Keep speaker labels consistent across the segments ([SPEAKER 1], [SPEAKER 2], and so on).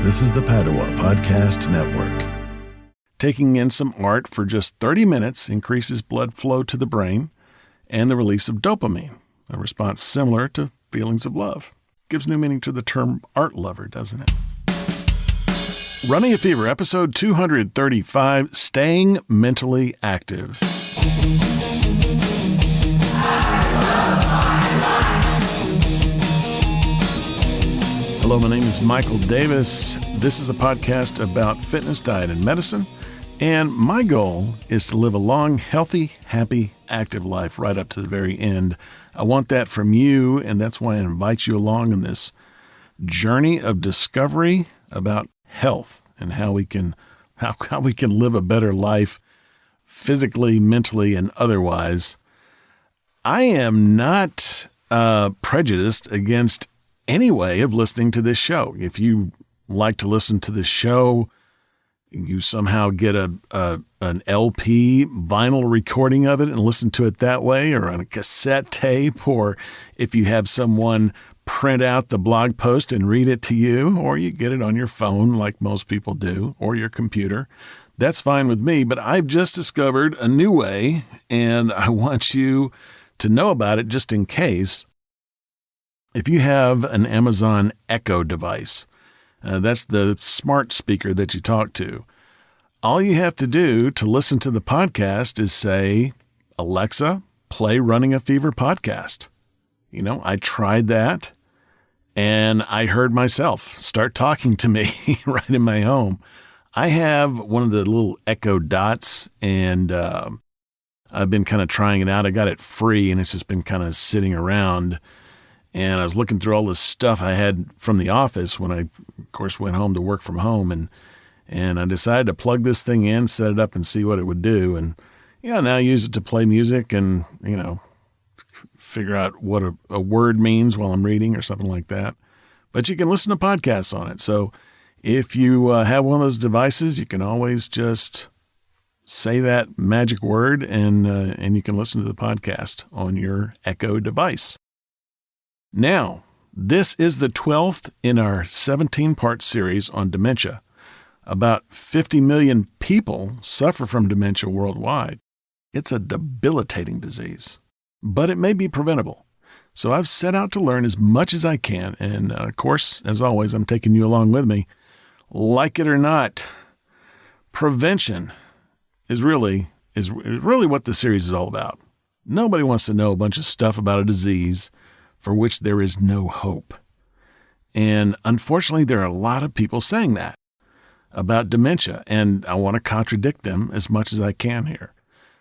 [SPEAKER 1] This is the Padua Podcast Network. Taking in some art for just 30 minutes increases blood flow to the brain and the release of dopamine, a response similar to feelings of love. Gives new meaning to the term art lover, doesn't it? Running a Fever, episode 235, Staying Mentally Active. Hello, my name is Michael Davis. This is a podcast about fitness, diet, and medicine. And my goal is to live a long, healthy, happy, active life right up to the very end. I want that from you, and that's why I invite you along in this journey of discovery about health and how we can live a better life physically, mentally, and otherwise. I am not prejudiced against any way of listening to this show. If you like to listen to this show, you somehow get an LP vinyl recording of it and listen to it that way, or on a cassette tape, or if you have someone print out the blog post and read it to you, or you get it on your phone like most people do, or your computer, that's fine with me. But I've just discovered a new way, and I want you to know about it just in case. If you have an Amazon Echo device, that's the smart speaker that you talk to, all you have to do to listen to the podcast is say, Alexa, play Running a Fever podcast. You know, I tried that, and I heard myself start talking to me right in my home. I have one of the little Echo Dots, and I've been kind of trying it out. I got it free, and it's just been kind of sitting around. And I was looking through all this stuff I had from the office when I, of course, went home to work from home. And I decided to plug this thing in, set it up, and see what it would do. And, now I use it to play music and, figure out what a word means while I'm reading or something like that. But you can listen to podcasts on it. So if you have one of those devices, you can always just say that magic word and you can listen to the podcast on your Echo device. Now, this is the 12th in our 17-part series on dementia. About 50 million people suffer from dementia worldwide. It's a debilitating disease, but it may be preventable. So I've set out to learn as much as I can, and of course, as always, I'm taking you along with me. Like it or not, prevention is really what the series is all about. Nobody wants to know a bunch of stuff about a disease for which there is no hope. And unfortunately, there are a lot of people saying that about dementia, and I want to contradict them as much as I can here.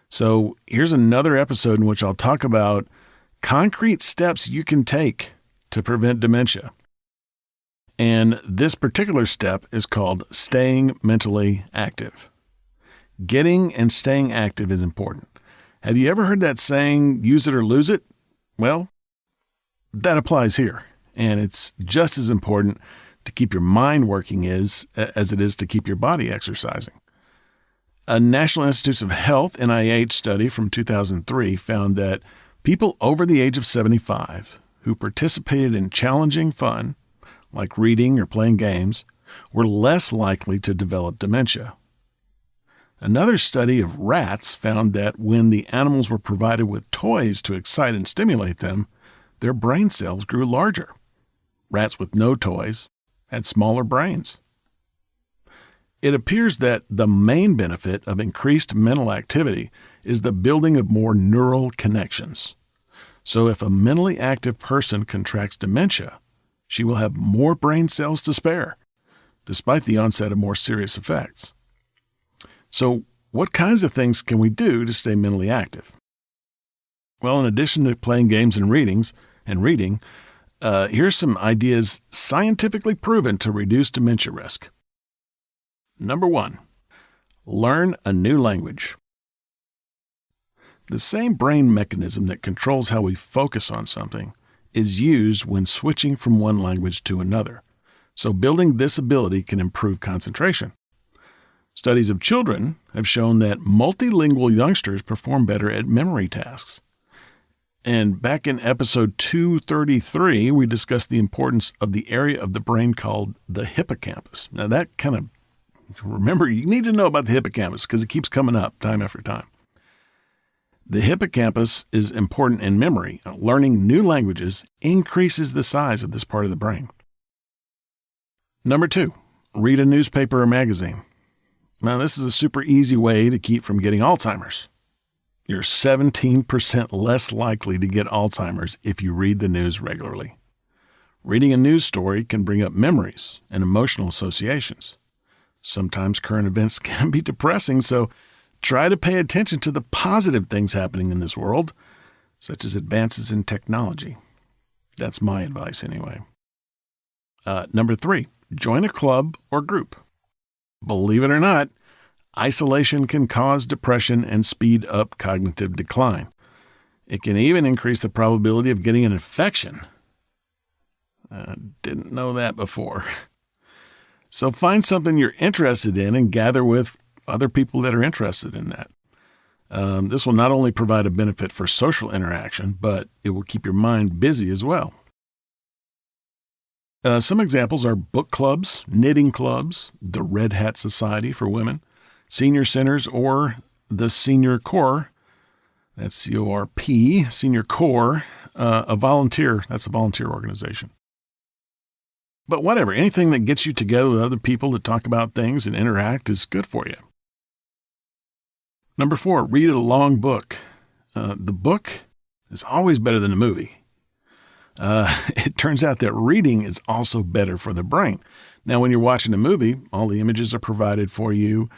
[SPEAKER 1] So here's another episode in which I'll talk about concrete steps you can take to prevent dementia. And this particular step is called staying mentally active. Getting and staying active is important. Have you ever heard that saying, use it or lose it? Well, that applies here, and it's just as important to keep your mind working as it is to keep your body exercising. A National Institutes of Health, NIH study from 2003 found that people over the age of 75 who participated in challenging fun, like reading or playing games, were less likely to develop dementia. Another study of rats found that when the animals were provided with toys to excite and stimulate them, their brain cells grew larger. Rats with no toys had smaller brains. It appears that the main benefit of increased mental activity is the building of more neural connections. So if a mentally active person contracts dementia, she will have more brain cells to spare, despite the onset of more serious effects. So what kinds of things can we do to stay mentally active? Well, in addition to playing games and reading, here's some ideas scientifically proven to reduce dementia risk. Number 1, learn a new language. The same brain mechanism that controls how we focus on something is used when switching from one language to another. So building this ability can improve concentration. Studies of children have shown that multilingual youngsters perform better at memory tasks. And back in episode 233, we discussed the importance of the area of the brain called the hippocampus. Now remember, you need to know about the hippocampus because it keeps coming up time after time. The hippocampus is important in memory. Learning new languages increases the size of this part of the brain. Number 2, read a newspaper or magazine. Now, this is a super easy way to keep from getting Alzheimer's. You're 17% less likely to get Alzheimer's if you read the news regularly. Reading a news story can bring up memories and emotional associations. Sometimes current events can be depressing, so try to pay attention to the positive things happening in this world, such as advances in technology. That's my advice anyway. Number 3, join a club or group. Believe it or not, isolation can cause depression and speed up cognitive decline. It can even increase the probability of getting an infection. Didn't know that before. So find something you're interested in and gather with other people that are interested in that. This will not only provide a benefit for social interaction, but it will keep your mind busy as well. Some examples are book clubs, knitting clubs, the Red Hat Society for women, senior centers, or the Senior Corps. That's C-O-R-P, Senior Corps, that's a volunteer organization. But whatever, anything that gets you together with other people to talk about things and interact is good for you. Number 4, read a long book. The book is always better than the movie. It turns out that reading is also better for the brain. Now, when you're watching a movie, all the images are provided for you,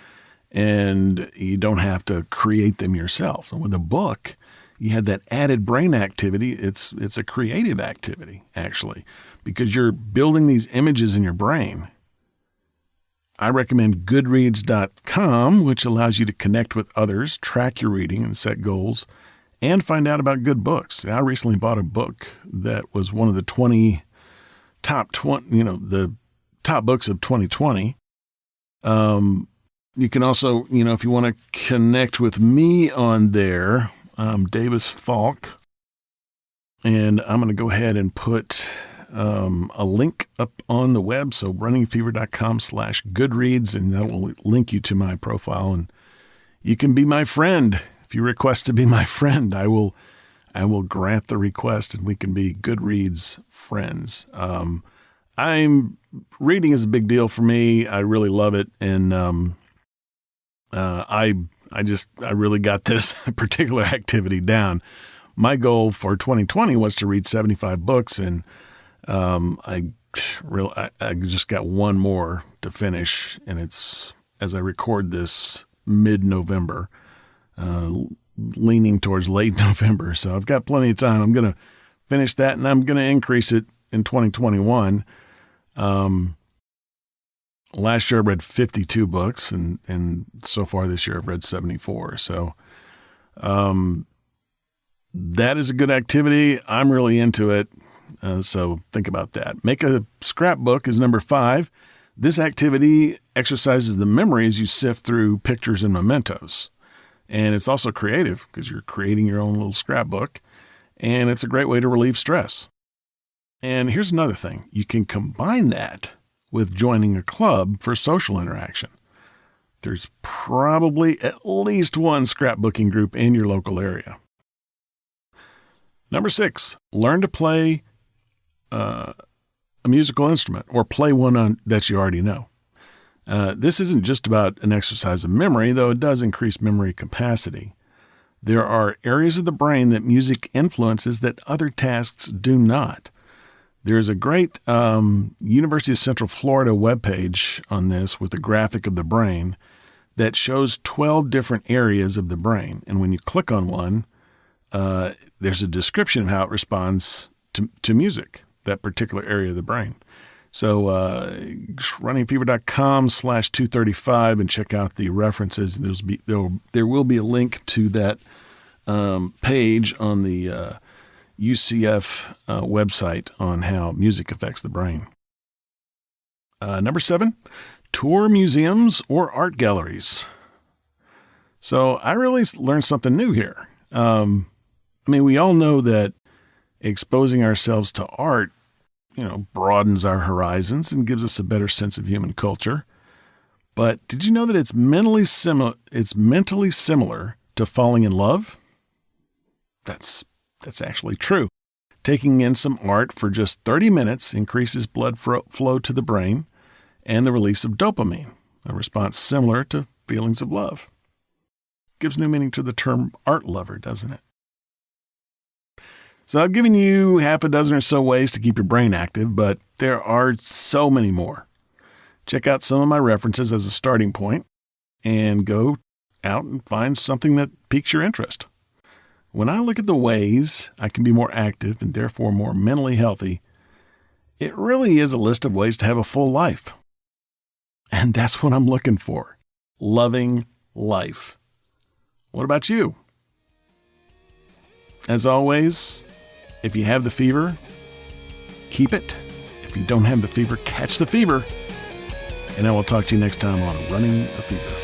[SPEAKER 1] and you don't have to create them yourself. And with a book, you have that added brain activity. It's a creative activity, actually, because you're building these images in your brain. I recommend Goodreads.com, which allows you to connect with others, track your reading, and set goals, and find out about good books. I recently bought a book that was one of the top books of 2020. You can also, if you want to connect with me on there, I'm Davis Falk, and I'm going to go ahead and put a link up on the web. So runningfever.com/Goodreads, and that will link you to my profile, and you can be my friend. If you request to be my friend, I will grant the request, and we can be Goodreads friends. Reading is a big deal for me. I really love it. And, I really got this particular activity down. My goal for 2020 was to read 75 books, and, I just got one more to finish, and it's, as I record this, mid-November. Leaning towards late November. So I've got plenty of time. I'm going to finish that, and I'm going to increase it in 2021. Last year I read 52 books, and so far this year I've read 74. So that is a good activity. I'm really into it. So think about that. Make a scrapbook is number 5. This activity exercises the memory as you sift through pictures and mementos. And it's also creative because you're creating your own little scrapbook, and it's a great way to relieve stress. And here's another thing. You can combine that with joining a club for social interaction. There's probably at least one scrapbooking group in your local area. Number 6, learn to play a musical instrument or play one that you already know. This isn't just about an exercise of memory, though it does increase memory capacity. There are areas of the brain that music influences that other tasks do not. There is a great University of Central Florida webpage on this with a graphic of the brain that shows 12 different areas of the brain. And when you click on one, there's a description of how it responds to music, that particular area of the brain. So runningfever.com/235 and check out the references. There will be a link to that page on the UCF website on how music affects the brain. Number 7, tour museums or art galleries. So I really learned something new here. I mean, we all know that exposing ourselves to art, broadens our horizons and gives us a better sense of human culture. But did you know that it's mentally similar to falling in love? That's actually true. Taking in some art for just 30 minutes increases blood flow to the brain and the release of dopamine, a response similar to feelings of love. Gives new meaning to the term art lover, doesn't it? So I've given you half a dozen or so ways to keep your brain active, but there are so many more. Check out some of my references as a starting point and go out and find something that piques your interest. When I look at the ways I can be more active and therefore more mentally healthy, it really is a list of ways to have a full life. And that's what I'm looking for. Loving life. What about you? As always, if you have the fever, keep it. If you don't have the fever, catch the fever. And I will talk to you next time on Running a Fever.